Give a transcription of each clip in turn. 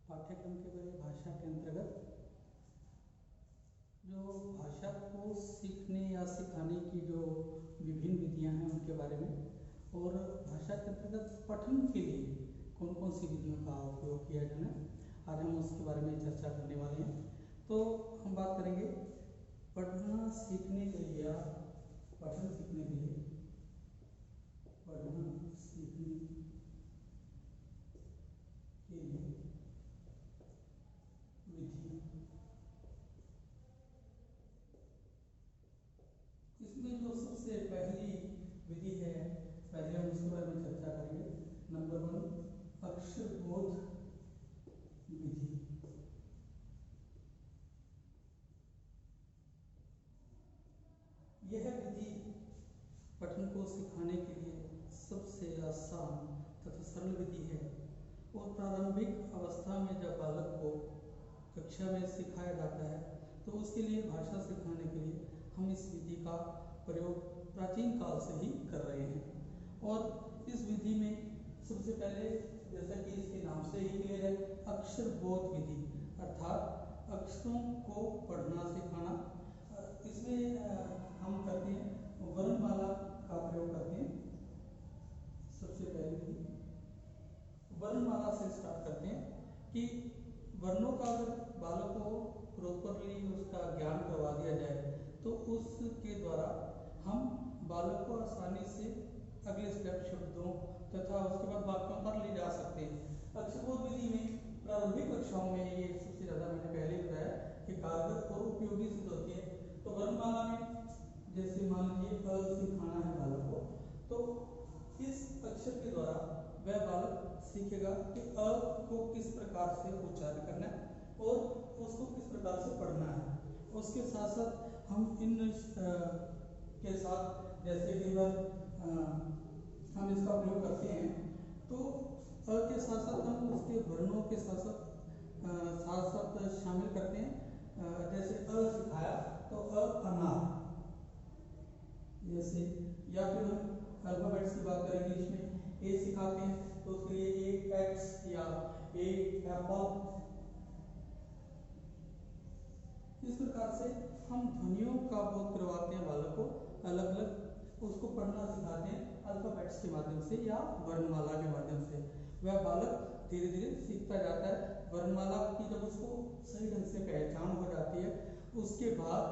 पाठ्यक्रम के परिभाषा के अंतर्गत जो भाषा को सीखने या सिखाने की जो विभिन्न विधियां हैं उनके बारे में और भाषा के अंतर्गत पठन के लिए कौन कौन सी विधियों का उपयोग किया जाना आज हम उसके बारे में चर्चा करने वाले हैं। तो हम बात करेंगे पढ़ना सीखने के लिए या पठन सीखने के लिए पढ़ना सीखने के लिए विधि। इसमें जो सबसे पहली विधि है पहले हम उसके बारे में चर्चा करेंगे। नंबर 1 अक्षर बोध विधि। यह विधि पठन को सिखाने के लिए सबसे आसान तथा सरल विधि है और प्रारंभिक अवस्था में जब बालक को कक्षा में सिखाया जाता है तो उसके लिए भाषा सिखाने के लिए हम इस विधि का प्रयोग प्राचीन काल से ही कर रहे हैं। और इस विधि में सबसे पहले जैसा कि इसके नाम से ही क्लियर है अक्षर बोध विधि अर्थात अक्षरों को पढ़ना सिखाना। इसमें हम करते हैं वर्णमाला का प्रयोग करते हैं। सबसे पहले विधि वर्णमाला से स्टार्ट करते हैं कि वर्णों का अगर बालक को प्रॉपरली उसका ज्ञान करवा दिया जाए तो उसके द्वारा हम बालक को आसानी से अगले स्टेप शब्दों तथा उसके बाद वाक्यों पर ले जा सकते हैं। अक्षरबोध विधि में प्रारंभिक कक्षाओं में ये सबसे ज्यादा मैंने पहले बताया कि कारगर और उपयोगी सिद्ध होती है। तो वर्णमाला में जैसे मान लीजिए अ सिखाना है बालक को तो इस अक्षर के द्वारा वह बालक सीखेगा कि अ को किस प्रकार से उच्चारण करना है और उसको किस प्रकार से पढ़ना है। उसके साथ साथ हम इन के साथ जैसे कि हम इसका प्रयोग करते हैं तो अ के साथ साथ हम उसके वर्णों के साथ साथ शामिल करते हैं। जैसे अ सिखाया तो अ अनार जैसे, या फिर हम अल्फाबेट्स की बात करें इंग्लिश में ए सिखाते हैं तो उसके लिए ए एक्स या ए एप्पल। इस प्रकार से हम ध्वनियों का बोध करवाते हैं बालक को अलग अलग उसको पढ़ना सिखाते हैं अल्फाबेट्स के माध्यम से या वर्णमाला के माध्यम से। वह बालक धीरे धीरे सीखता जाता है। वर्णमाला की जब उसको सही ढंग से पहचान हो जाती है उसके बाद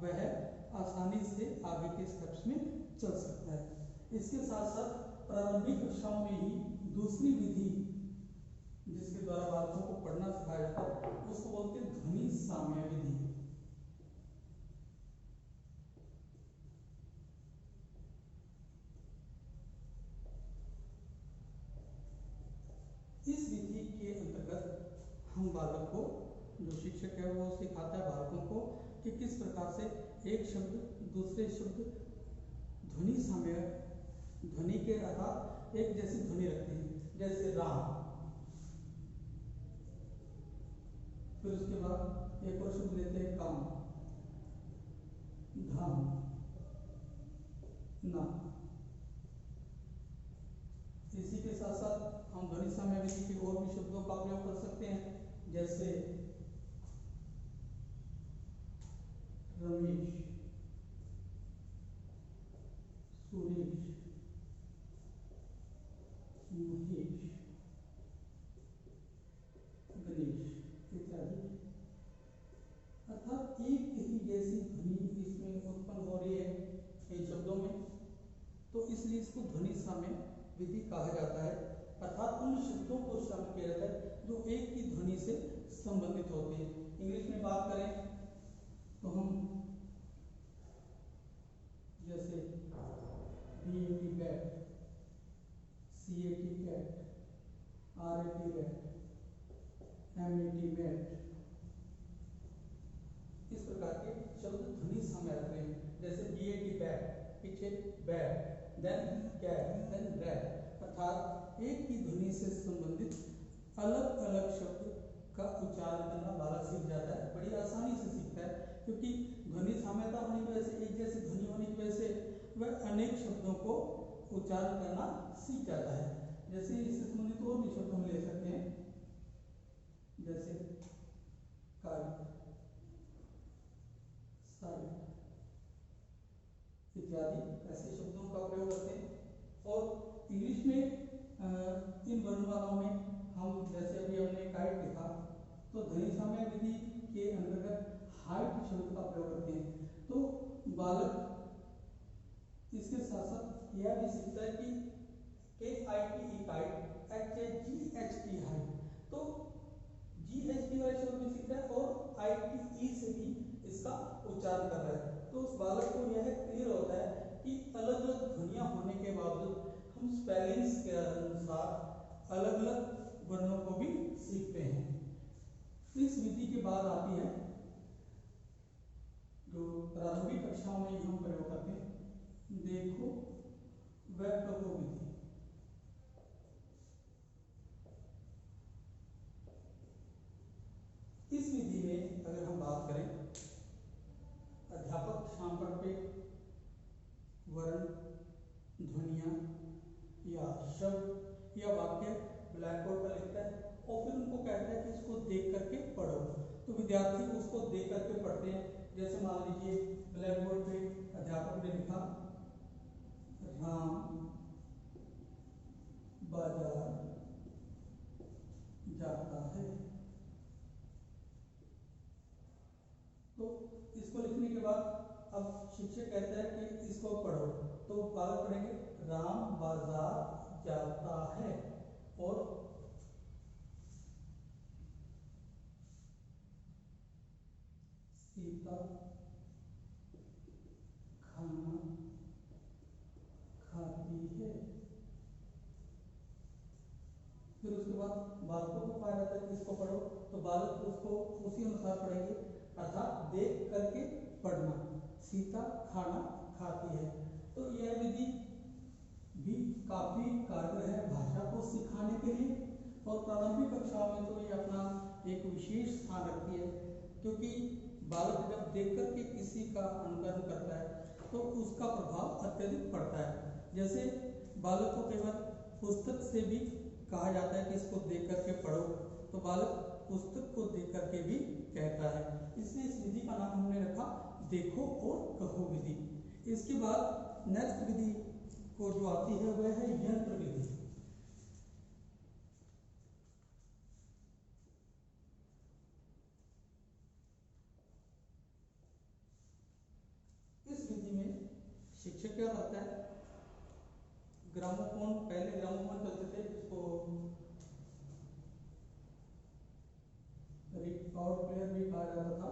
वह आसानी से आगे के स्टेप्स में चल सकता है। इसके साथ साथ प्रारंभिक कक्षाओं में ही दूसरी विधि जिसके द्वारा बालकों को पढ़ना सिखाया जाता है उसको बोलते हैं ध्वनि साम्य विधि। इस विधि के अंतर्गत हम बालक को जो शिक्षक है वो सिखाता है बालकों को कि किस प्रकार से एक शब्द दूसरे शब्द ध्वनि साम्य ध्वनि के अर्थात एक जैसी ध्वनि रखते हैं। जैसे राम, फिर उसके बाद एक और शब्द लेते हैं काम, धाम, ना। इसी के साथ साथ हम ध्वनि साम्य विधि के और भी शब्दों का प्रयोग कर सकते हैं जैसे रमेश, सुरेश, महेश, गणेश इत्यादि। अर्थात एक ही जैसी ध्वनि इसमें उत्पन्न हो रही है इन शब्दों में तो इसलिए इसको ध्वनि साम्य विधि कहा जाता है। अर्थात उन शब्दों को शामिल किया जाता है जो एक ही ध्वनि से संबंधित होते हैं। इंग्लिश में बात करें तो हम जैसे BAT bat, CAT cat, RAT rat, MAT mat इस प्रकार के शब्द ध्वनि साम्य रखते हैं। जैसे BAT बैट पीछे bat then cat then rat अर्थात एक ही ध्वनि से संबंधित अलग अलग शब्द का उच्चारण करना बालक सीख जाता है। बड़ी आसानी से सीखता है क्योंकि ध्वनि साम्यता होने की वजह से एक जैसी ध्वनि होने की वजह से वह अनेक शब्दों को उच्चारण करना सीख जाता है। जैसे इससे संबंधित और भी शब्द हम ले सकते हैं हाइट शब्द का प्रयोग करते हैं। तो बालक इसके साथ साथ यह भी सीखता है कि KIT काइट, HAGHT हाइट, तो GHT वाले शब्द भी सीख रहा है और ITE से भी इसका उच्चारण कर रहा है। तो उस बालक को यह क्लियर होता है कि अलग अलग ध्वनियां होने के बावजूद हम स्पेलिंग्स के अनुसार अलग अलग वर्णों को भी सीखते हैं। इस विधि के बाद आती है जो प्रारंभिक कक्षाओं में हम प्रयोग करते हैं, देखो व कहो विधि। इस विधि में अगर हम बात करें, अध्यापक शामपट पे वर्ण, ध्वनियां या शब्द या वाक्य ब्लैक बोर्ड पर लिखता है और फिर उनको कहता है कि इसको देख करके पढ़ो। तो विद्यार्थी उसको देख करके पढ़ते हैं। जैसे मान लीजिए ब्लैक बोर्ड पे अध्यापक ने लिखा राम बाजार जाता है, तो इसको लिखने के बाद अब शिक्षक कहता है कि इसको पढ़ो, तो बालक पढ़ेंगे राम बाजार जाता है और सीता खाना खाती है। फिर उसके बाद बालकों को कहा जाता है कि इसको पढ़ो, तो बालक उसको उसी अनुसार पढ़ेंगे, अर्थात देख करके पढ़ना। सीता खाना खाती है। तो यह विधि भी काफी कारगर है भाषा को सिखाने के लिए और प्रारंभिक कक्षाओं में तो ये अपना एक विशेष स्थान रखती है, क्योंकि बालक जब देख करके किसी का अनुकरण करता है तो उसका प्रभाव अत्यधिक पड़ता है। जैसे बालक को कई बार पुस्तक से भी कहा जाता है कि इसको देख करके पढ़ो, तो बालक पुस्तक को देख करके भी कहता है। इसलिए इस विधि का नाम हमने रखा देखो और कहो विधि। इसके बाद नेक्स्ट विधि को जो आती है वह है यंत्र विधि। इस विधि में शिक्षक क्या करता है, ग्रामोफोन, पहले ग्रामोफोन चलते थे जिसको रिकॉर्ड प्लेयर भी कहा जाता था,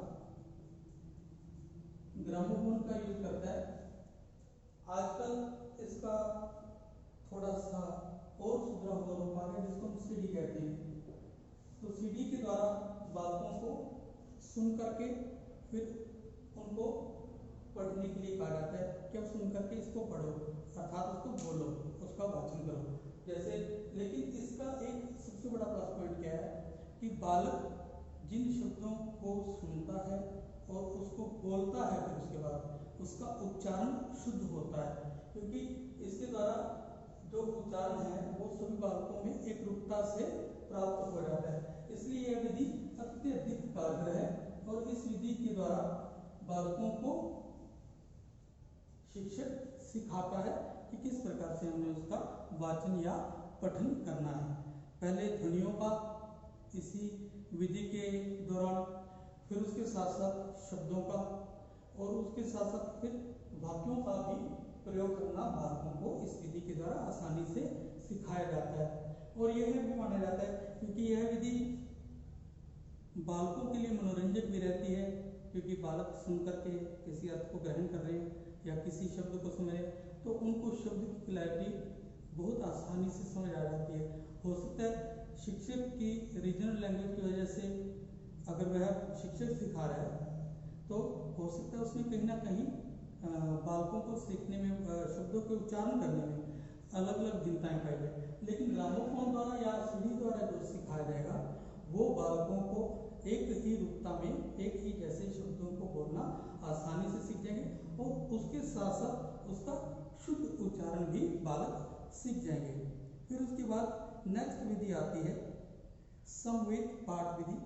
ग्रामोफोन का यूज करता है। आजकल इसका थोड़ा सा और सुधरा हुआ रूप आ गया जिसको हम सीडी कहते हैं। तो सीडी के द्वारा बालकों को सुन करके फिर उनको पढ़ने के लिए कहा जाता है कि अब सुन करके इसको पढ़ो, अर्थात उसको बोलो, उसका वाचन करो। जैसे लेकिन इसका एक सबसे बड़ा प्लस पॉइंट क्या है कि बालक जिन शब्दों को सुनता है और उसको बोलता है फिर उसके बाद उसका उच्चारण शुद्ध होता है, क्योंकि इसके द्वारा जो उच्चारण है वो सभी बालकों में एक रूपता से प्राप्त हो जाता है। इसलिए यह विधि अत्यधिक कारगर है और इस विधि के द्वारा बालकों को शिक्षक सिखाता है कि किस प्रकार से हमें उसका वाचन या पठन करना है। पहले ध्वनियों का इसी विधि के दौरान, फिर उसके साथ साथ शब्दों का और उसके साथ साथ फिर वाक्यों का भी प्रयोग करना बालकों को इस विधि के द्वारा आसानी से सिखाया जाता है। और यह भी माना जाता है क्योंकि यह विधि बालकों के लिए मनोरंजक भी रहती है, क्योंकि बालक सुन करके किसी अर्थ को ग्रहण कर रहे हैं या किसी शब्द को सुन रहे हैं तो उनको शब्द की क्लैरिटी बहुत आसानी से समझ आ जाती है। हो सकता है शिक्षक की रीजनल लैंग्वेज की वजह से अगर वह शिक्षक सिखा रहा है तो हो सकता है उसमें कहीं ना कहीं बालकों को सीखने में, शब्दों के उच्चारण करने में अलग अलग भिन्नताएं पाई जाए, लेकिन ग्रामोफोन द्वारा या सीडी द्वारा जो सिखाया जाएगा वो बालकों को एक ही रूपता में एक ही जैसे शब्दों को बोलना आसानी से सीख जाएंगे और उसके साथ साथ उसका शुद्ध उच्चारण भी बालक सीख जाएंगे। फिर उसके बाद नेक्स्ट विधि आती है समवेत पाठ विधि।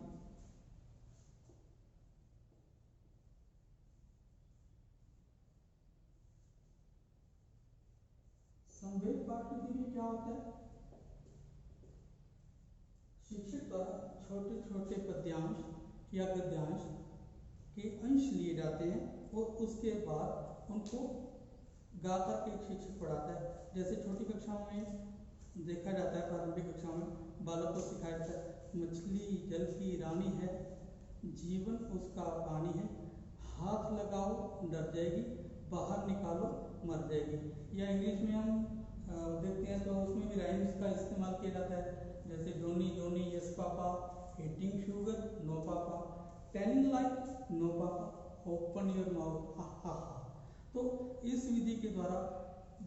समवेत पाठ विधि में क्या होता है, शिक्षक द्वारा छोटे छोटे पद्यांश या गद्यांश के अंश लिए जाते हैं और उसके बाद उनको गा करके एक शिक्षक पढ़ाता है। जैसे छोटी कक्षाओं में देखा जाता है, प्रारंभिक कक्षाओं में बालक को सिखाया जाता है मछली जल की रानी है, जीवन उसका पानी है, हाथ लगाओ डर जाएगी, बाहर निकालो मर जाएगी। या इंग्लिश में हम देखते हैं तो उसमें भी राइम्स का इस्तेमाल किया जाता है। जैसे Johny Johny yes papa, eating sugar no papa, telling lies no papa, open your mouth ha ha हा। तो इस विधि के द्वारा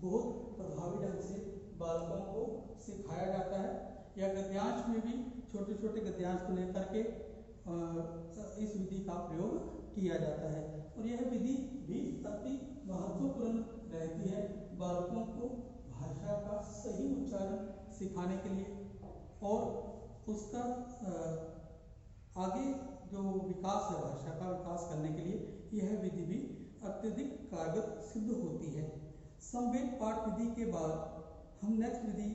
बहुत प्रभावी ढंग से बालकों को सिखाया जाता है। या गद्यांश में भी छोटे छोटे गद्यांश को लेकर के इस विधि का प्रयोग किया जाता है। और यह विधि भी अति महत्वपूर्ण रहती है बालकों को भाषा का सही उच्चारण सिखाने के लिए और उसका आगे जो विकास है, भाषा का विकास करने के लिए यह विधि भी अत्यधिक कारगर सिद्ध होती है। समवेत पाठ विधि के बाद हम नेक्स्ट विधि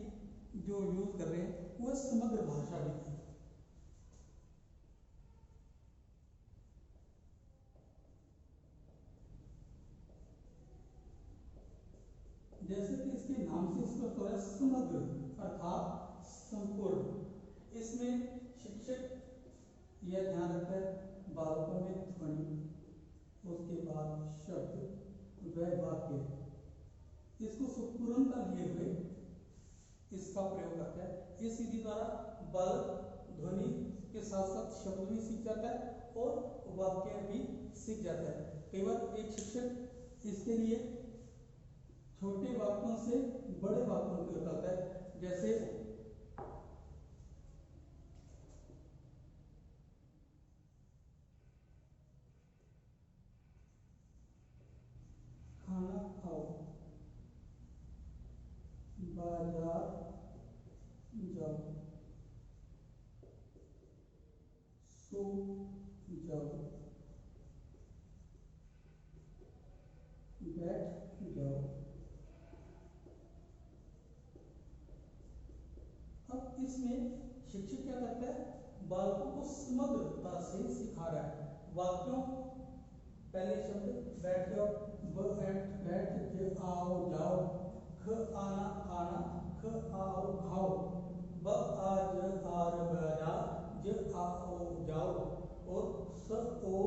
जो यूज कर रहे हैं वह समग्र भाषा विधि। जैसे कि इसके नाम से स्पष्ट हो रहा है समग्र अर्थात संपूर्ण। इसमें शिक्षक यह ध्यान रखता है बालकों में ध्वनि, उसके बाद शब्द व वाक्य, इसको संपूर्णता लिए हुए इसका प्रयोग करता है। इस विधि द्वारा बालक ध्वनि के साथ साथ शब्द भी सीख जाता है और वाक्य भी सीख जाता है। कई बार एक शिक्षक इसके लिए छोटे वाक्यों से बड़े वाक्यों को बताता है। जैसे खाना खाओ, बाजार जाओ, सो जाओ, बैठ जाओ। अब इसमें शिक्षक क्या करता है, बालकों को समग्रता से सिखा रहा है। वाक्यों पहले शब्द बैठ जाओ, बैठ बैठ, आओ जाओ, ख आना खाना, ख आओ खाओ, ब आज आर बजा, ज आओ जाओ और स ओ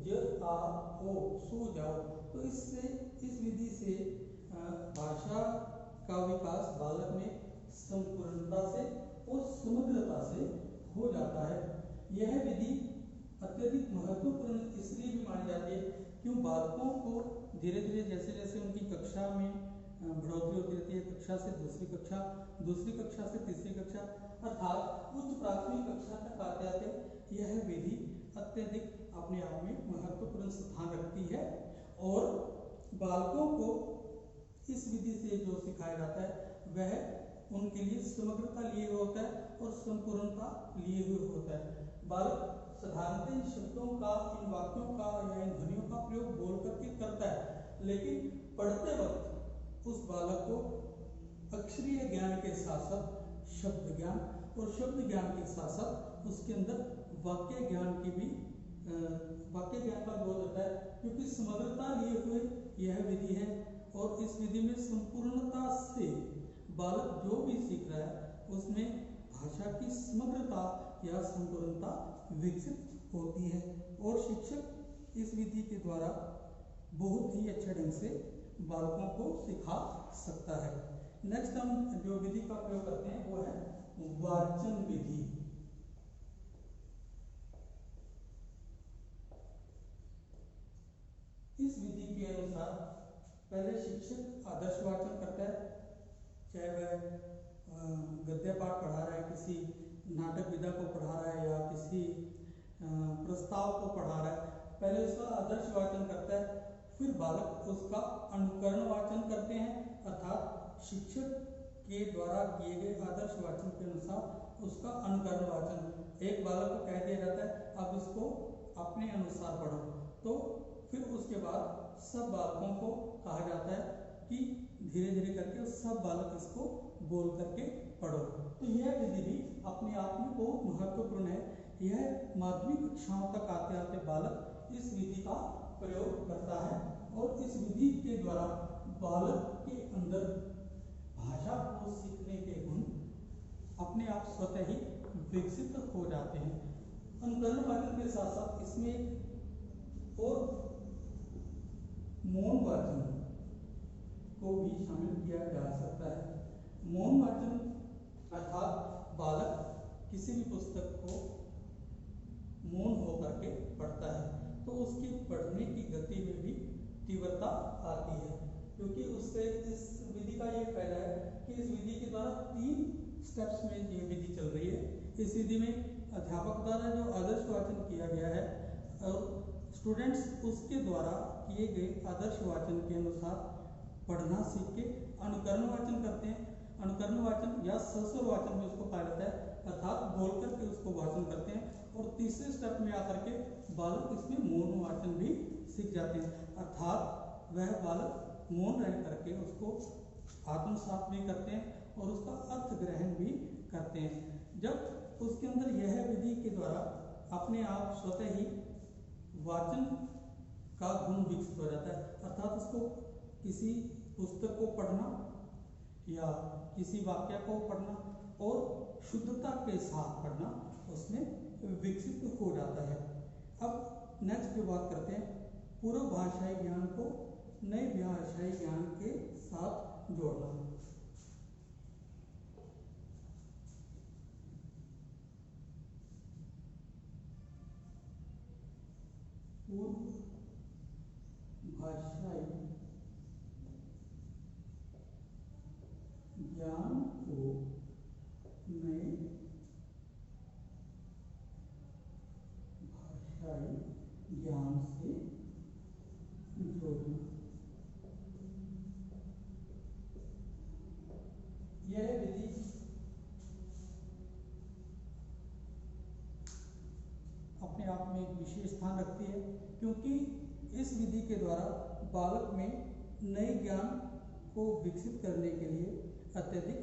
ज आ ओ सो जाओ। तो इससे इस विधि से भाषा का विकास बालक में संपूर्णता से और समग्रता से हो जाता है। यह विधि अत्यधिक महत्वपूर्ण इसलिए भी मानी जाती है क्यों बालकों को धीरे धीरे जैसे जैसे उनकी कक्षा में बढ़ोतरी होती रहती है, कक्षा से दूसरी कक्षा, दूसरी कक्षा से तीसरी कक्षा, अर्थात उच्च प्राथमिक कक्षा तक आते आते यह विधि अत्यधिक अपने आप में महत्वपूर्ण स्थान रखती है। और बालकों को इस विधि से जो सिखाया जाता है वह उनके लिए समग्रता लिए हुए होता है और संपूर्णता लिए हुए होता है। बालक साधारणतः इन शब्दों का, इन वाक्यों का या इन ध्वनियों का प्रयोग बोल करके करता है, लेकिन पढ़ते वक्त उस बालक को अक्षरीय ज्ञान के साथ साथ शब्द ज्ञान और शब्द ज्ञान के साथ साथ उसके अंदर वाक्य ज्ञान की भी वाक्य ज्ञान का बोध होता है, क्योंकि समग्रता लिए हुए यह विधि है। और इस विधि में संपूर्णता से बालक जो भी सीख रहा है उसमें भाषा की समग्रता या संपूर्णता विकसित होती है और शिक्षक इस विधि के द्वारा बहुत ही अच्छे ढंग से बालकों को सिखा सकता है। नेक्स्ट हम जो विधि का प्रयोग करते हैं वो है वाचन विधि। इस विधि के अनुसार पहले शिक्षक आदर्श वाचन करता है, चाहे वह गद्य पाठ पढ़ा रहा है, किसी नाटक विधा को पढ़ा रहा है या किसी प्रस्ताव को पढ़ा रहा है। पहले उसका आदर्श वाचन करता है, फिर बालक उसका अनुकरण वाचन करते हैं, अर्थात शिक्षक के द्वारा किए गए आदर्श वाचन के अनुसार उसका अनुकरण वाचन। एक बालक को कह दिया जाता है अब इसको अपने अनुसार पढ़ो, तो फिर उसके बाद सब बालकों को कहा जाता है कि धीरे धीरे करके सब बालक इसको बोल करके पढ़ो। तो यह विधि भी अपने आप में बहुत महत्वपूर्ण है। यह माध्यमिक कक्षाओं तक आते आते बालक इस विधि का प्रयोग करता है और इस विधि के द्वारा बालक के अंदर भाषा को सीखने के गुण अपने आप स्वतः ही विकसित हो जाते हैं। अनुकरण वाचन के साथ साथ इसमें और मौन वाचन को भी शामिल किया जा सकता है। मौन वाचन अर्थात बालक किसी भी पुस्तक को मौन होकर के पढ़ता है तो उसकी पढ़ने की गति में भी तीव्रता आती है, क्योंकि उससे इस विधि का ये फायदा है कि इस विधि के द्वारा 3 स्टेप्स में ये विधि चल रही है। इस विधि में अध्यापक द्वारा जो आदर्श वाचन किया गया है और स्टूडेंट्स उसके द्वारा किए गए आदर्श वाचन के अनुसार पढ़ना सीख के अनुकरण वाचन करते हैं। अनुकरण वाचन या सस्वर वाचन में उसको कहा जाता है, अर्थात बोल करके उसको वाचन करते हैं। और तीसरे स्टेप में आकर के बालक इसमें मौन वाचन भी सीख जाते हैं, अर्थात वह बालक मौन रह करके उसको आत्मसात भी करते हैं और उसका अर्थ ग्रहण भी करते हैं। जब उसके अंदर यह विधि के द्वारा अपने आप स्वतः ही वाचन का गुण विकसित हो जाता है, अर्थात उसको किसी पुस्तक को पढ़ना या किसी वाक्य को पढ़ना और शुद्धता के साथ पढ़ना उसमें विकसित हो जाता है। अब नेक्स्ट जो बात करते हैं, पूर्व भाषाई ज्ञान को नए भाषाई ज्ञान के साथ जोड़ना। पूर्व भाषाई ज्ञान को नए भाषाई ज्ञान से जोड़ना। यह विधि अपने आप में एक विशेष स्थान रखती है, क्योंकि इस विधि के द्वारा बालक में नए ज्ञान को विकसित करने के लिए अत्यधिक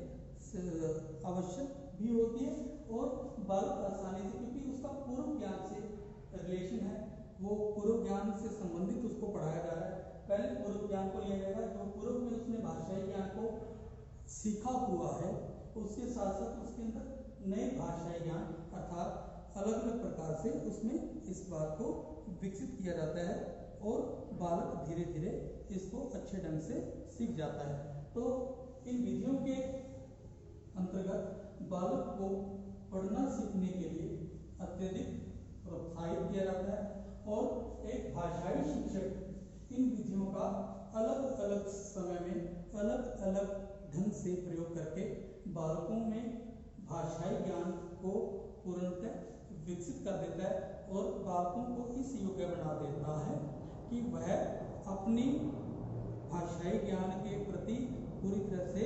आवश्यक भी होती है और बालक आसानी से, क्योंकि उसका पूर्व ज्ञान से रिलेशन है, वो पूर्व ज्ञान से संबंधित उसको पढ़ाया जा रहा है। पहले पूर्व ज्ञान को लिया जाएगा, जो पूर्व में उसने भाषाई ज्ञान को सीखा हुआ है, उसके साथ साथ उसके अंदर नए भाषाई ज्ञान अर्थात अलग अलग प्रकार से उसमें इस बात को विकसित किया जाता है और बालक धीरे धीरे इसको अच्छे ढंग से सीख जाता है। तो इन विधियों के अंतर्गत बालक को पढ़ना सीखने के लिए अत्यधिक प्रोत्साहित किया जाता है और एक भाषाई शिक्षक इन विधियों का अलग अलग समय में अलग अलग ढंग से प्रयोग करके बालकों में भाषाई ज्ञान को पूर्णतः विकसित कर देता है और बालकों को इस योग्य बना देता है कि वह अपनी भाषाई ज्ञान के प्रति पूरी तरह से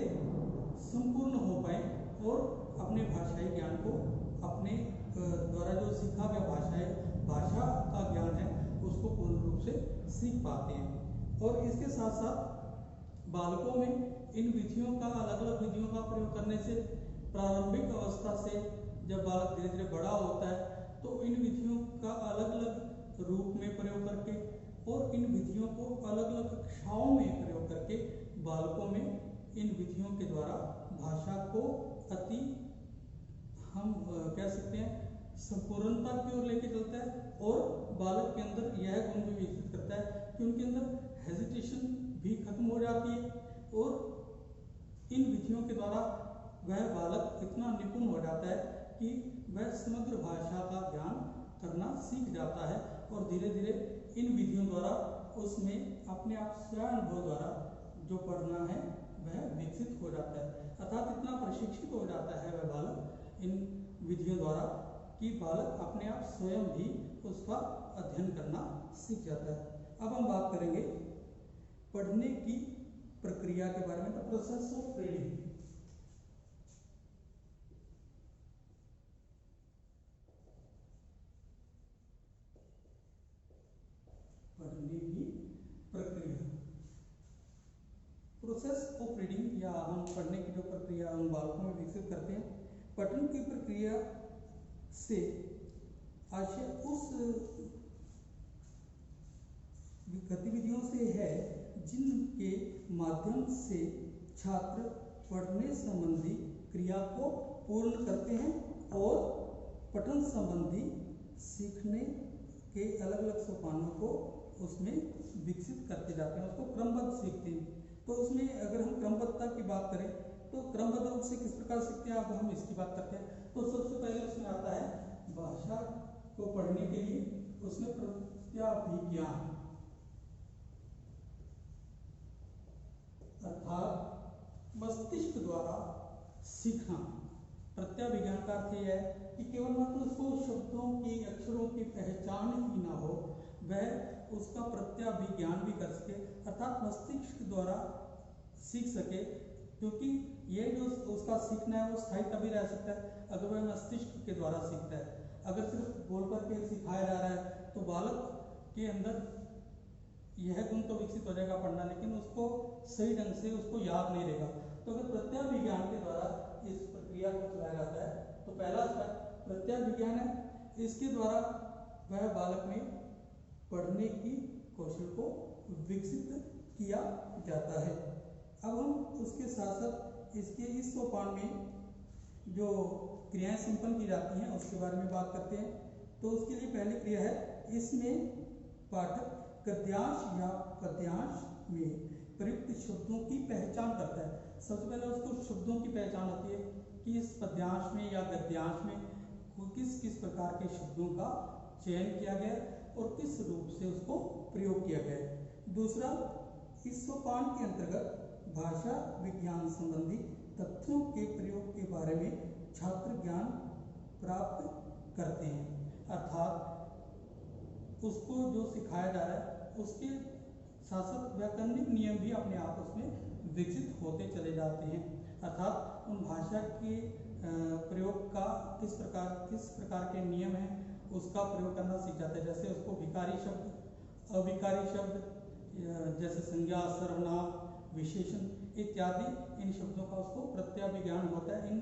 संपूर्ण हो पाए और अपने भाषाई ज्ञान को अपने द्वारा जो सीखा गया भाषा का ज्ञान है उसको पूर्ण रूप से सीख पाते हैं। और इसके साथ साथ बालकों में इन विधियों का अलग अलग विधियों का प्रयोग करने से प्रारंभिक अवस्था से जब बालक धीरे धीरे बड़ा होता है तो इन विधियों का अलग अलग रूप में प्रयोग करके और इन विधियों को अलग अलग कक्षाओं में प्रयोग करके बालकों में इन विधियों के द्वारा भाषा को अति हम कह सकते हैं संपूर्णता की ओर लेके चलता है और बालक के अंदर यह गुण भी विकसित करता है कि उनके अंदर हेजिटेशन भी खत्म हो जाती है और इन विधियों के द्वारा वह बालक इतना निपुण हो जाता है कि वह समग्र भाषा का ज्ञान करना सीख जाता है और धीरे धीरे इन विधियों द्वारा उसमें अपने आप स्वानुभव द्वारा जो पढ़ना है वह विकसित हो जाता है, अर्थात इतना प्रशिक्षित हो जाता है वह बालक इन विधियों द्वारा कि बालक अपने आप स्वयं भी उसका अध्ययन करना सीख जाता है। अब हम बात करेंगे पढ़ने की प्रक्रिया के बारे में, द प्रोसेस ऑफ रीडिंग। पढ़ने की प्रक्रिया, प्रोसेस ऑफ रीडिंग या हम पढ़ने की जो प्रक्रिया हम बालकों में विकसित करते हैं, पठन की प्रक्रिया से आशय उस गतिविधियों से है जिनके माध्यम से छात्र पढ़ने संबंधी क्रिया को पूर्ण करते हैं और पठन संबंधी सीखने के अलग अलग सोपानों को उसमें विकसित करते जाते हैं, उसको क्रमबद्ध सीखते हैं। तो उसमें अगर हम क्रमबद्धता की बात करें तो क्रमबद्ध रूप से किस प्रकार सीखते हैं, अब हम इसकी बात करते हैं। तो सबसे पहले उसमें आता है भाषा को पढ़ने के लिए उसमें प्रत्याभिज्ञान, अर्थात मस्तिष्क द्वारा सीखना। प्रत्याभिज्ञान का अर्थ यह है कि केवल मात्र उसको शब्दों की अक्षरों की पहचान ही ना हो, वह उसका प्रत्याभिज्ञान भी कर सके, अर्थात मस्तिष्क द्वारा सीख सके। क्योंकि ये जो उसका सीखना है वो स्थायी तभी रह सकता है अगर वह मस्तिष्क के द्वारा सीखता है। अगर सिर्फ बोल करके सिखाया जा रहा है तो बालक के अंदर यह गुण तो विकसित हो जाएगा पढ़ना, लेकिन उसको सही ढंग से उसको याद नहीं रहेगा। तो अगर प्रत्याभिज्ञान के द्वारा इस प्रक्रिया को चलाया जाता है तो पहला प्रत्याभिज्ञान है, इसके द्वारा वह बालक में पढ़ने की कौशल को विकसित किया जाता है। अब हम उसके साथ साथ इसके इस सोपान में जो क्रियाएं संपन्न की जाती हैं उसके बारे में बात करते हैं। तो उसके लिए पहली क्रिया है, इसमें पाठक गद्यांश या पद्यांश में प्रयुक्त शब्दों की पहचान करता है। सबसे पहले उसको शब्दों की पहचान होती है कि इस पद्यांश में या गद्यांश में किस किस प्रकार के शब्दों का चयन किया गया और किस रूप से उसको प्रयोग किया गया। दूसरा, इस सोपान के अंतर्गत भाषा विज्ञान संबंधी तथ्यों के प्रयोग के बारे में छात्र ज्ञान प्राप्त करते हैं, अर्थात उसको जो सिखाया जा रहा है उसके साथ साथ व्याकरणिक नियम भी अपने आप उसमें विकसित होते चले जाते हैं। अर्थात उन भाषा के प्रयोग का किस प्रकार के नियम हैं उसका प्रयोग करना सीख जाता है। जैसे उसको विकारी शब्द, अविकारी शब्द, जैसे संज्ञा, सर्वनाम, विशेषण इत्यादि इन शब्दों का उसको प्रत्याभिज्ञान होता है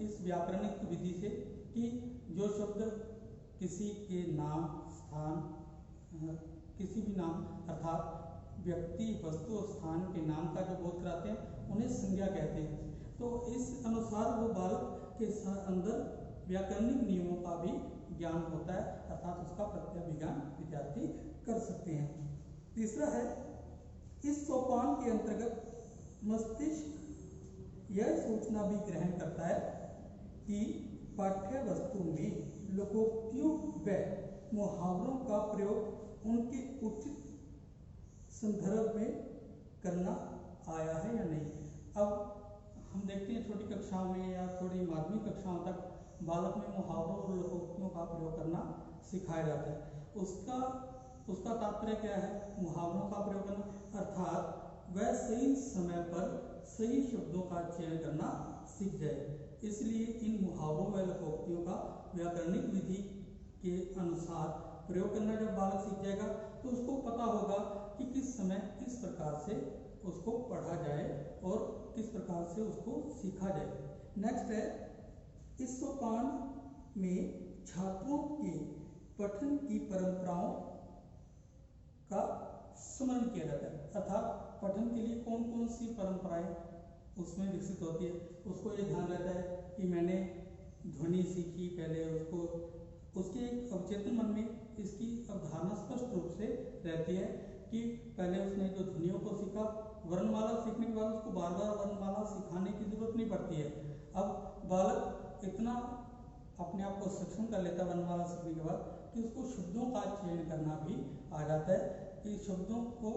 इस व्याकरणिक विधि से कि जो शब्द किसी के नाम, स्थान, किसी भी नाम अर्थात व्यक्ति, वस्तु और स्थान के नाम का जो बोध कराते हैं उन्हें संज्ञा कहते हैं। तो इस अनुसार वो बालक के अंदर व्याकरणिक नियमों का भी ज्ञान होता है, अर्थात उसका प्रत्याभिज्ञान विद्यार्थी कर सकते हैं। तीसरा है, इस सोपान के अंतर्गत मस्तिष्क यह सूचना भी ग्रहण करता है कि पाठ्य वस्तु में लोकोक्तियों व मुहावरों का प्रयोग उनके उचित संदर्भ में करना आया है या नहीं। अब हम देखते हैं छोटी कक्षाओं में या थोड़ी माध्यमिक कक्षाओं तक बालक में मुहावरों और लोकोक्तियों का प्रयोग करना सिखाया जाता है। उसका तात्पर्य क्या है? मुहावरों का प्रयोग करना, अर्थात वह सही समय पर सही शब्दों का चयन करना सीख जाए। इसलिए इन मुहावरों व लोकोक्तियों का व्याकरणिक विधि के अनुसार प्रयोग करना जब बालक सीख जाएगा तो उसको पता होगा कि किस समय किस प्रकार से उसको पढ़ा जाए और किस प्रकार से उसको सीखा जाए। नेक्स्ट है, इस सोपान में छात्रों के पठन की परंपराओं का स्मरण किया जाता है, अर्थात पठन के लिए कौन कौन सी परंपराएं उसमें विकसित होती है उसको ये ध्यान रहता है कि मैंने ध्वनि सीखी पहले, उसके एक अवचेतन मन में इसकी अवधारणा स्पष्ट रूप से रहती है कि पहले उसने जो ध्वनियों को सीखा, वर्णमाला सीखने के बाद उसको बार बार वर्णमाला सिखाने की जरूरत नहीं पड़ती है। अब बालक इतना अपने आप को सक्षम कर लेता है वर्णमाला सीखने के बाद कि उसको शब्दों का चयन करना भी आ जाता है कि शब्दों को,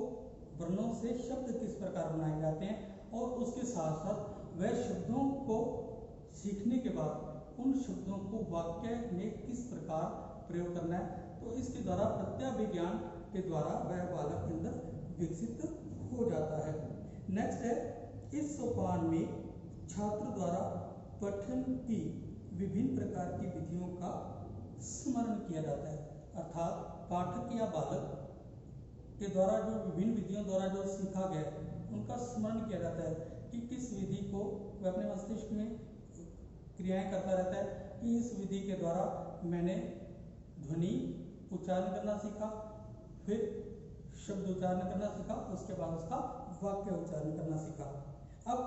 वर्णों से शब्द किस प्रकार बनाए जाते हैं और उसके साथ साथ वह शब्दों को सीखने के बाद उन शब्दों को वाक्य में किस प्रकार प्रयोग करना है। तो इसके द्वारा प्रत्याभिज्ञान के द्वारा वह बालक के अंदर विकसित हो जाता है। नेक्स्ट है, इस सोपान में छात्र द्वारा पठन की विभिन्न प्रकार की विधियों का स्मरण किया जाता है, अर्थात पाठक या बालक के द्वारा जो विभिन्न विधियों द्वारा जो सीखा गया है उनका स्मरण किया जाता है कि किस विधि को वह अपने मस्तिष्क में क्रियाएं करता रहता है कि इस विधि के द्वारा मैंने ध्वनि उच्चारण करना सीखा, फिर शब्द उच्चारण करना सीखा, उसके बाद उसका वाक्य उच्चारण करना सीखा। अब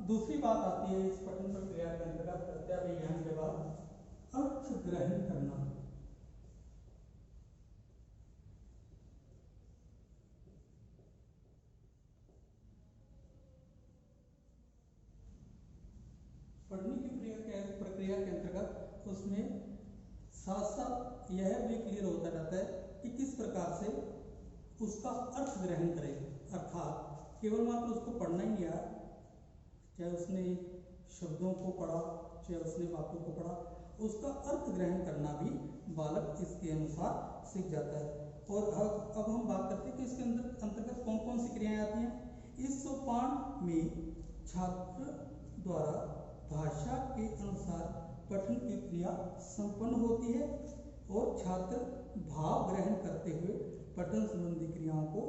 दूसरी बात आती है इस पठन प्रक्रिया के अंतर्गत प्रत्याभिज्ञान के बाद अर्थ ग्रहण करना। पढ़ने की प्रक्रिया के अंतर्गत उसमें साथ साथ यह भी क्लियर होता रहता है कि किस प्रकार से उसका अर्थ ग्रहण करें, अर्थात केवल मात्र उसको पढ़ना ही नहीं आया, चाहे उसने शब्दों को पढ़ा चाहे उसने वाक्यों को पढ़ा, उसका अर्थ ग्रहण करना भी बालक इसके अनुसार सीख जाता है। और अब हम बात करते हैं कि इसके अंतर्गत कौन कौन सी क्रियाएं आती हैं। इस सोपान में छात्र द्वारा भाषा के अनुसार पठन की क्रिया संपन्न होती है और छात्र भाव ग्रहण करते हुए पठन संबंधी क्रियाओं को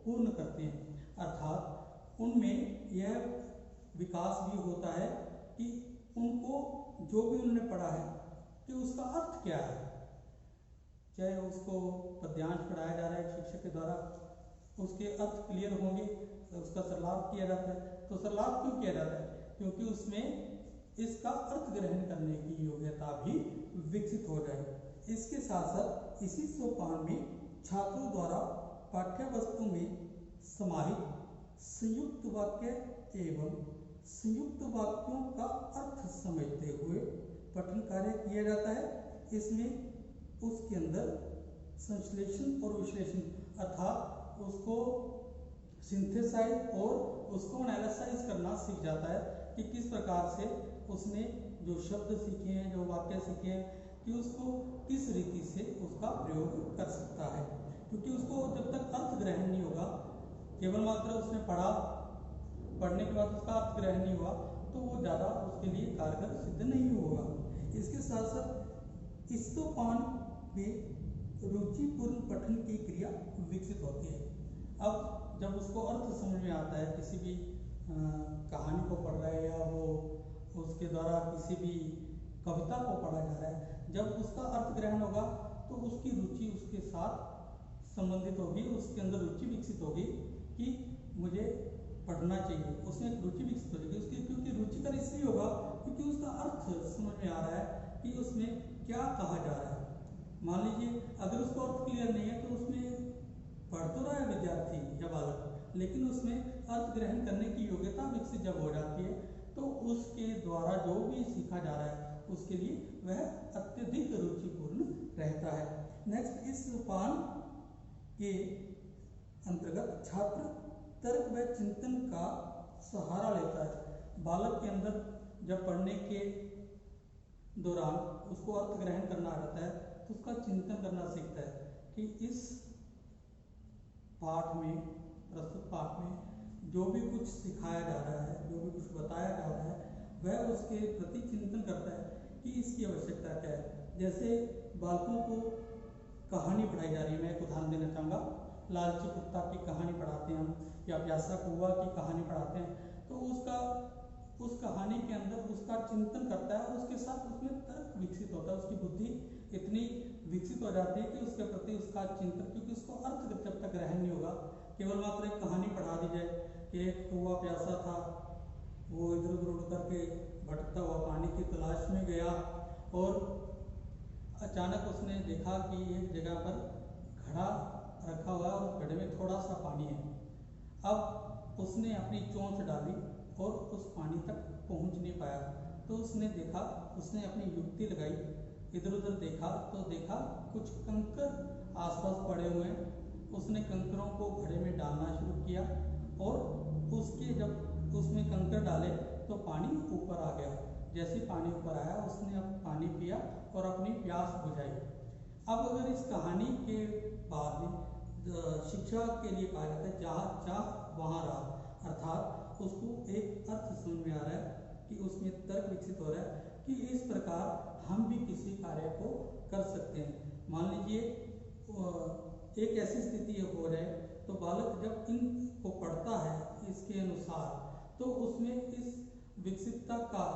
पूर्ण करते हैं, अर्थात उनमें यह विकास भी होता है कि उनको जो भी उन्होंने पढ़ा है कि उसका अर्थ क्या है। चाहे उसको पद्यांश पढ़ाया जा रहा है शिक्षक के द्वारा, उसके अर्थ क्लियर होंगे, उसका सरलाभ किया जाता है। तो सरलाभ क्यों किया जाता है? क्योंकि उसमें इसका अर्थ ग्रहण करने की योग्यता भी विकसित हो जाए। इसके साथ साथ इसी सोपान में छात्रों द्वारा पाठ्य वस्तु में समाहित संयुक्त वाक्य एवं संयुक्त वाक्यों का अर्थ समझते हुए पठन कार्य किया जाता है। इसमें उसके अंदर संश्लेषण और विश्लेषण, अर्थात उसको सिंथेसाइज और उसको एनालाइज करना सीख जाता है कि किस प्रकार से उसने जो शब्द सीखे हैं, जो वाक्य सीखे हैं, कि उसको किस रीति से उसका प्रयोग कर सकता है। क्योंकि उसको जब तक अर्थ ग्रहण नहीं होगा, केवल मात्र उसने पढ़ा, पढ़ने के बाद उसका अर्थ ग्रहण नहीं हुआ, तो वो ज़्यादा उसके लिए कारगर सिद्ध नहीं होगा। इसके साथ साथ इस सोपान में रुचिपूर्ण पठन की क्रिया विकसित होती है। अब जब उसको अर्थ समझ में आता है, किसी भी कहानी को पढ़ रहा है या वो उसके द्वारा किसी भी कविता को पढ़ा जा रहा है, जब उसका अर्थ ग्रहण होगा तो उसकी रुचि उसके साथ संबंधित होगी, उसके अंदर रुचि विकसित होगी कि मुझे पढ़ना चाहिए, उसमें एक रुचि विकसित हो जाएगी उसकी। क्योंकि रुचिकर इसलिए होगा क्योंकि उसका अर्थ समझ में आ रहा है कि उसमें क्या कहा जा रहा है। मान लीजिए अगर उसको अर्थ क्लियर नहीं है तो उसमें पढ़ तो रहा है विद्यार्थी या बालक, लेकिन उसमें अर्थ ग्रहण करने की योग्यता विकसित जब हो जाती है तो उसके द्वारा जो भी सीखा जा रहा है उसके लिए वह अत्यधिक रुचिपूर्ण रहता है। नेक्स्ट, इस सोपान के अंतर्गत छात्र तर्क व चिंतन का सहारा लेता है। बालक के अंदर जब पढ़ने के दौरान उसको अर्थ ग्रहण करना रहता है तो उसका चिंतन करना सीखता है कि इस पाठ में, प्रस्तुत पाठ में जो भी कुछ सिखाया जा रहा है, जो भी कुछ बताया जा रहा है, वह उसके प्रति चिंतन करता है कि इसकी आवश्यकता क्या है। जैसे बालकों को कहानी पढ़ाई जा रही है, मैं एक उदाहरण देना चाहूँगा। लालची कुत्ता की कहानी पढ़ाते हैं हम, या प्यासा कौवा की कहानी पढ़ाते हैं, तो उस कहानी के अंदर उसका चिंतन करता है और उसके साथ उसमें तर्क विकसित होता है। उसकी बुद्धि इतनी विकसित हो जाती है कि उसके प्रति उसका चिंतन, क्योंकि उसको अर्थ जब तक ग्रहण नहीं होगा, केवल मात्र एक कहानी पढ़ा दी जाए कि एक कौवा प्यासा था, वो इधर उधर उड़ करके भटकता हुआ पानी की तलाश में गया और अचानक उसने देखा कि एक जगह पर घड़ा रखा हुआ है और घड़े में थोड़ा सा पानी है। अब उसने अपनी चोंच डाली और उस पानी तक पहुंच नहीं पाया, तो उसने देखा, उसने अपनी युक्ति लगाई, इधर उधर देखा तो देखा कुछ कंकर आसपास पड़े हुए हैं। उसने कंकरों को घड़े में डालना शुरू किया और उसके जब उसमें कंकर डाले तो पानी ऊपर आ गया। जैसे पानी ऊपर आया उसने अब पानी पिया और अपनी प्यास बुझाई। अब अगर इस कहानी के बाद में शिक्षा के लिए कहा जाता है जहाँ चाह वहाँ राह, अर्थात उसको एक अर्थ समझ में आ रहा है कि उसमें तर्क विकसित हो रहा है कि इस प्रकार हम भी किसी कार्य को कर सकते हैं। मान लीजिए एक ऐसी स्थिति हो जाए तो बालक जब इनको पढ़ता है इसके अनुसार तो उसमें इस विकसितता का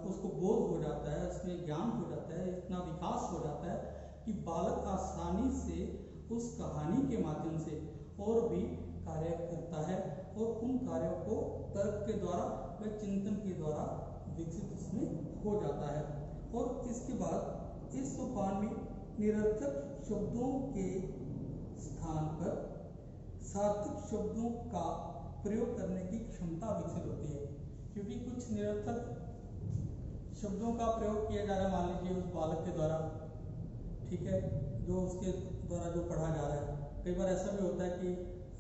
उसको बोध हो जाता है, उसमें ज्ञान हो जाता है, इतना विकास हो जाता है कि बालक आसानी से उस कहानी के माध्यम से और भी कार्य करता है और उन कार्यों को तर्क के द्वारा व चिंतन के द्वारा विकसित उसमें हो जाता है। और इसके बाद इस सोपान में निरर्थक शब्दों के स्थान पर सार्थक शब्दों का प्रयोग करने की क्षमता विकसित होती है, क्योंकि कुछ निरर्थक शब्दों का प्रयोग किया जा रहा है, मान लीजिए उस बालक के द्वारा, ठीक है, जो उसके द्वारा जो पढ़ा जा रहा है। कई बार ऐसा भी होता है कि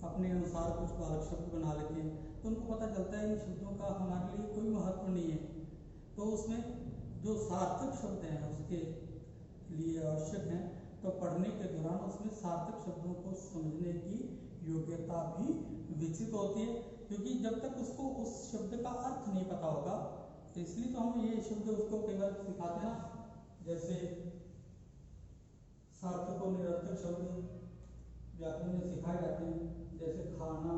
अपने अनुसार कुछ बालक शब्द बना लेते हैं, तो उनको पता चलता है इन शब्दों का हमारे लिए कोई महत्व नहीं है, तो उसमें जो सार्थक शब्द हैं उसके लिए आवश्यक हैं, तो पढ़ने के दौरान उसमें सार्थक शब्दों को समझने की योग्यता भी विकसित होती है, क्योंकि जब तक उसको उस शब्द का अर्थ नहीं पता होगा, इसलिए तो हम ये शब्द उसको कई बार सिखाते हैं ना, जैसे सार्थक और निरर्थक शब्द व्याकरण में सिखाए जाते हैं, जैसे खाना,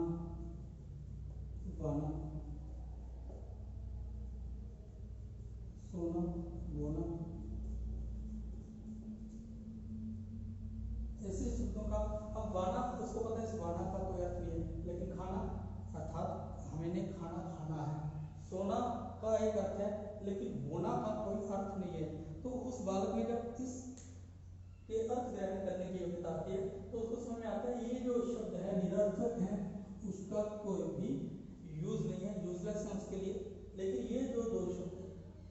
गाना, सोना, बोना, ऐसे शब्दों का। अब गाना उसको पता है इस गाना का कोई अर्थ नहीं है, लेकिन खाना अर्थात हमने खाना खाना है, सोना का एक अर्थ है लेकिन बोना का कोई अर्थ नहीं है। तो उस बालक में जब इस के अर्थ ग्रहण करने की योग्यता आती है तो उसको समझ में आता है ये जो शब्द है निरर्थक है, उसका कोई भी यूज नहीं है, यूजलेस है उसके लिए। लेकिन ये जो दो शब्द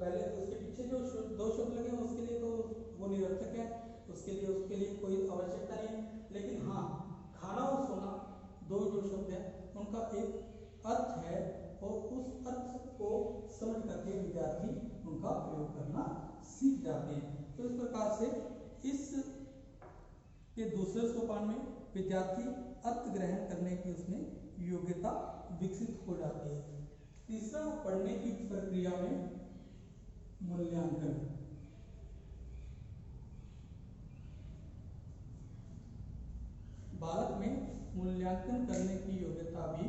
पहले उसके पीछे जो दो शब्द लगे हैं उसके लिए तो वो निरर्थक है, उसके लिए कोई आवश्यकता नहीं है। लेकिन हाँ, खाना और सोना दो जो शब्द हैं उनका एक अर्थ है और उस अर्थ को समझ करके विद्यार्थी उनका प्रयोग करना सीख जाते हैं। तो इस प्रकार से इस के दूसरे सोपान में विद्यार्थी अर्थ ग्रहण करने की उसमें योग्यता विकसित हो जाती है। तीसरा, पढ़ने की प्रक्रिया में मूल्यांकन। बालक में मूल्यांकन करने की योग्यता भी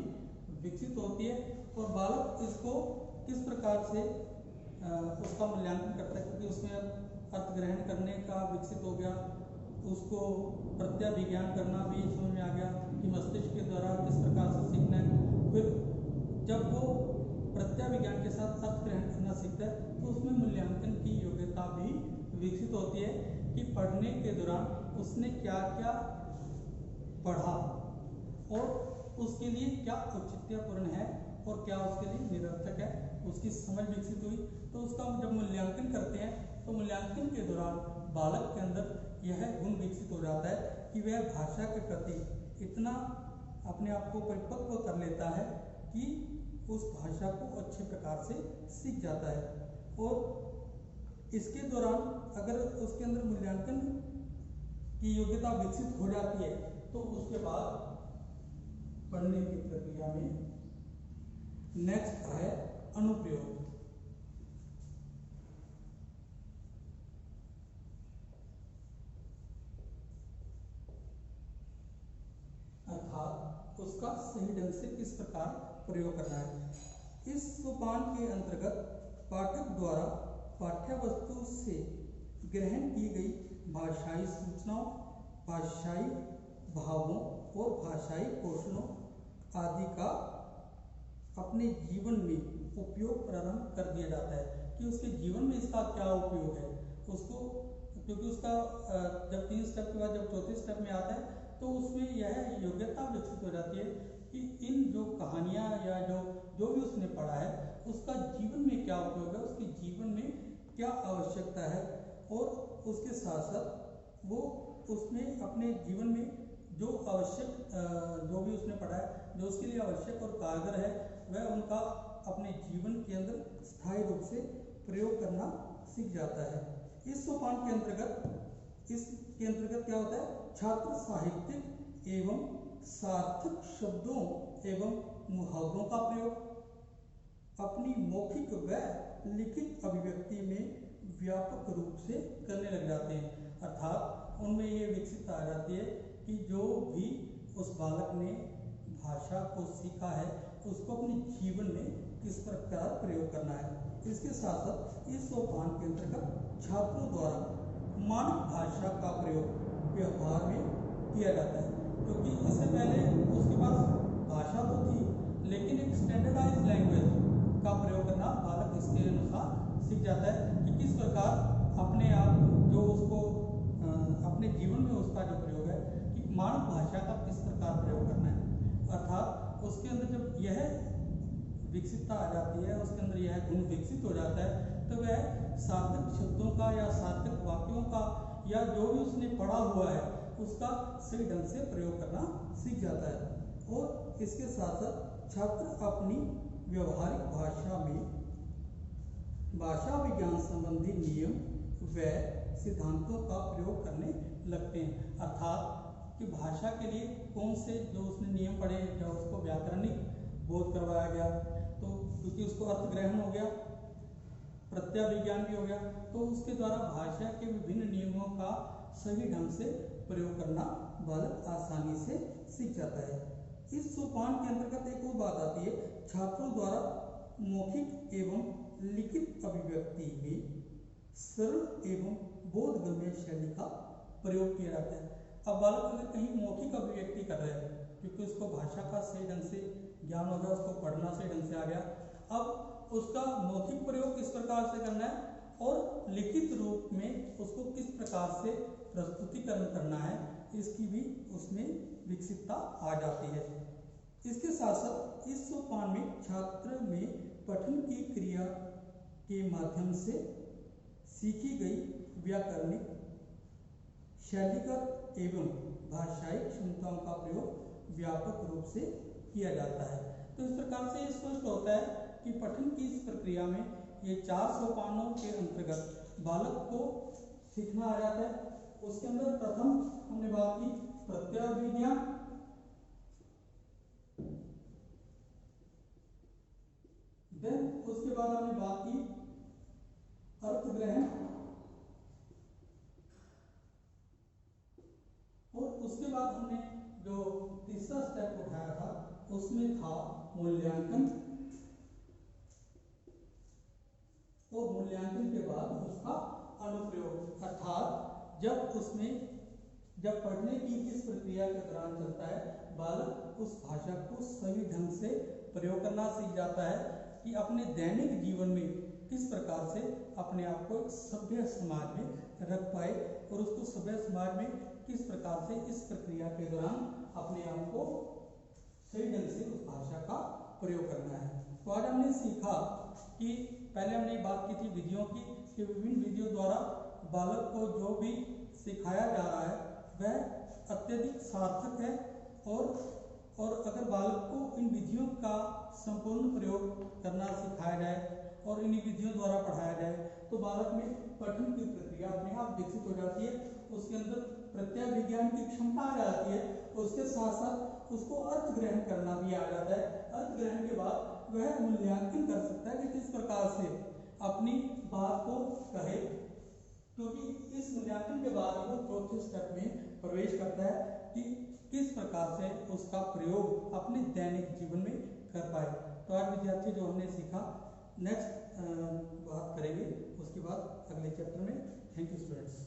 विकसित होती है और बालक इसको किस प्रकार से उसका मूल्यांकन करता है, क्योंकि उसमें अर्थ ग्रहण करने का विकसित हो गया, उसको प्रत्याभिज्ञान करना भी समझ में आ गया कि मस्तिष्क के द्वारा किस प्रकार से सीखना है। फिर जब वो प्रत्याभिज्ञान के साथ अर्थ ग्रहण करना सीखता है तो उसमें मूल्यांकन की योग्यता भी विकसित होती है कि पढ़ने के दौरान उसने क्या क्या पढ़ा और उसके लिए क्या औचित्यपूर्ण है और क्या उसके लिए निरर्थक है, उसकी समझ विकसित हुई। तो उसका जब मूल्यांकन करते हैं तो मूल्यांकन के दौरान बालक के अंदर यह गुण विकसित हो जाता है कि वह भाषा के प्रति इतना अपने आप को परिपक्व कर लेता है कि उस भाषा को अच्छे प्रकार से सीख जाता है। और इसके दौरान अगर उसके अंदर मूल्यांकन की योग्यता विकसित हो जाती है तो उसके बाद पढ़ने की प्रक्रिया में नेक्स्ट है अनुप्रयोग। अर्थात उसका सही ढंग से किस प्रकार प्रयोग करना है। इस सोपान के अंतर्गत पाठक द्वारा पाठ्य वस्तु से ग्रहण की गई भाषाई सूचनाओं, भाषाई भावों और भाषाई कौशलों आदि का अपने जीवन में उपयोग प्रारंभ कर दिया जाता है कि उसके जीवन में इसका क्या उपयोग है उसको, क्योंकि उसका जब 3 स्टेप के बाद जब चौथे स्टेप में आता है तो उसमें यह योग्यता विकसित हो जाती है कि इन जो कहानियाँ या जो भी उसने पढ़ा है उसका जीवन में क्या उपयोग है, उसके जीवन में क्या आवश्यकता है और उसके साथ साथ वो उसमें अपने जीवन में जो आवश्यक जो भी उसने पढ़ा है जो उसके लिए आवश्यक और कारगर है वह उनका अपने जीवन के अंदर स्थायी रूप से प्रयोग करना सीख जाता है। इस सोपान के अंतर्गत क्या होता है, छात्र साहित्यिक एवं सार्थक शब्दों एवं मुहावरों का प्रयोग अपनी मौखिक व लिखित अभिव्यक्ति में व्यापक रूप से करने लग जाते हैं। अर्थात उनमें ये विकसित आ जाती है कि जो भी उस बालक ने भाषा को सीखा है उसको अपने जीवन में किस प्रकार प्रयोग करना है। इसके साथ साथ इस सोपान के अंतर्गत छात्रों द्वारा मानक भाषा का प्रयोग व्यवहार में किया जाता है। क्योंकि इससे पहले उसके पास भाषा तो थी, लेकिन एक स्टैंडर्डाइज लैंग्वेज का प्रयोग करना बालक इसके अनुसार सीख जाता है कि किस प्रकार अपने आप जो उसको अपने जीवन में उसका जो प्रयोग है कि मानव भाषा का किस प्रकार प्रयोग करना है। अर्थात उसके अंदर जब यह विकसितता आ जाती है, उसके अंदर यह गुण विकसित हो जाता है, तो वह सार्थक शब्दों का या सार्थक वाक्यों का या जो भी उसने पढ़ा हुआ है उसका सही ढंग से प्रयोग करना सीख जाता है। और इसके साथ साथ छात्र अपनी व्यवहारिक भाषा में भाषा विज्ञान संबंधी नियम व सिद्धांतों का प्रयोग करने लगते हैं। अर्थात कि भाषा के लिए कौन से जो उसने नियम पढ़े या उसको व्याकरणिक बोध करवाया गया, तो क्योंकि उसको अर्थ ग्रहण हो गया, प्रत्यय विज्ञान भी हो गया, तो उसके द्वारा भाषा के विभिन्न नियमों का सही ढंग से प्रयोग करना बालक आसानी से सीख जाता है। इस सोपान के अंतर्गत एक और बात आती है, छात्रों द्वारा मौखिक एवं लिखित अभिव्यक्ति में सरल एवं बोधगम्य शैली का प्रयोग किया जाता है। अब बालक अगर कहीं मौखिक अभिव्यक्ति कर रहा है, क्योंकि उसको भाषा का सही ढंग से ज्ञान हो गया, उसको पढ़ना सही ढंग से आ गया, अब उसका मौखिक प्रयोग किस प्रकार से करना है और लिखित रूप में उसको किस प्रकार से प्रस्तुतिकरण करना है, इसकी भी उसमें विकसितता आ जाती है। इसके साथ साथ इस सोपान में छात्र में पठन की क्रिया के माध्यम से सीखी गई व्याकरणिक, शैलीगत एवं भाषाई क्षमताओं का प्रयोग व्यापक रूप से किया जाता है। तो इस प्रकार से स्पष्ट होता है कि पठन की इस प्रक्रिया में ये 4 सोपानों के अंतर्गत बालक को सीखना आ जाता है। उसके अंदर प्रथम हमने बात की प्रत्यय विज्ञान, देन उसके बाद हमने बात की अर्थ ग्रहण, और उसके बाद हमने जो तीसरा स्टेप उठाया था उसमें था मूल्यांकन, और मूल्यांकन के बाद उसका अनुप्रयोग। अर्थात जब पढ़ने की इस प्रक्रिया के दौरान चलता है, बालक उस भाषा को सही ढंग से प्रयोग करना सीख जाता है कि अपने दैनिक जीवन में किस प्रकार से अपने आप को एक सभ्य समाज में रख पाए, और उसको सभ्य समाज में किस प्रकार से इस प्रक्रिया के दौरान अपने आप को सही ढंग से उस भाषा का प्रयोग करना है। तो आज हमने सीखा कि पहले हमने बात की थी विधियों की, कि विभिन्न विधियों द्वारा बालक को जो भी सिखाया जा रहा है वह अत्यधिक सार्थक है, और अगर बालक को इन विधियों का संपूर्ण प्रयोग करना सिखाया जाए और इन्हीं विधियों द्वारा पढ़ाया जाए, तो बालक में पठन की प्रक्रिया अपने आप विकसित हो जाती है, उसके अंदर प्रत्यय विज्ञान की क्षमता आ जाती है, उसके साथ साथ उसको अर्थ ग्रहण करना भी आ जाता है। अर्थ ग्रहण के बाद वह मूल्यांकन कर सकता है कि किस प्रकार से अपनी बात को कहे, क्योंकि इस मूल्यांकन के बाद वो चौथे स्टेप में प्रवेश करता है कि किस प्रकार से उसका प्रयोग अपने दैनिक जीवन में कर पाए। तो आज विद्यार्थी जो हमने सीखा, नेक्स्ट बात करेंगे उसके बाद अगले चैप्टर में। Thank you students.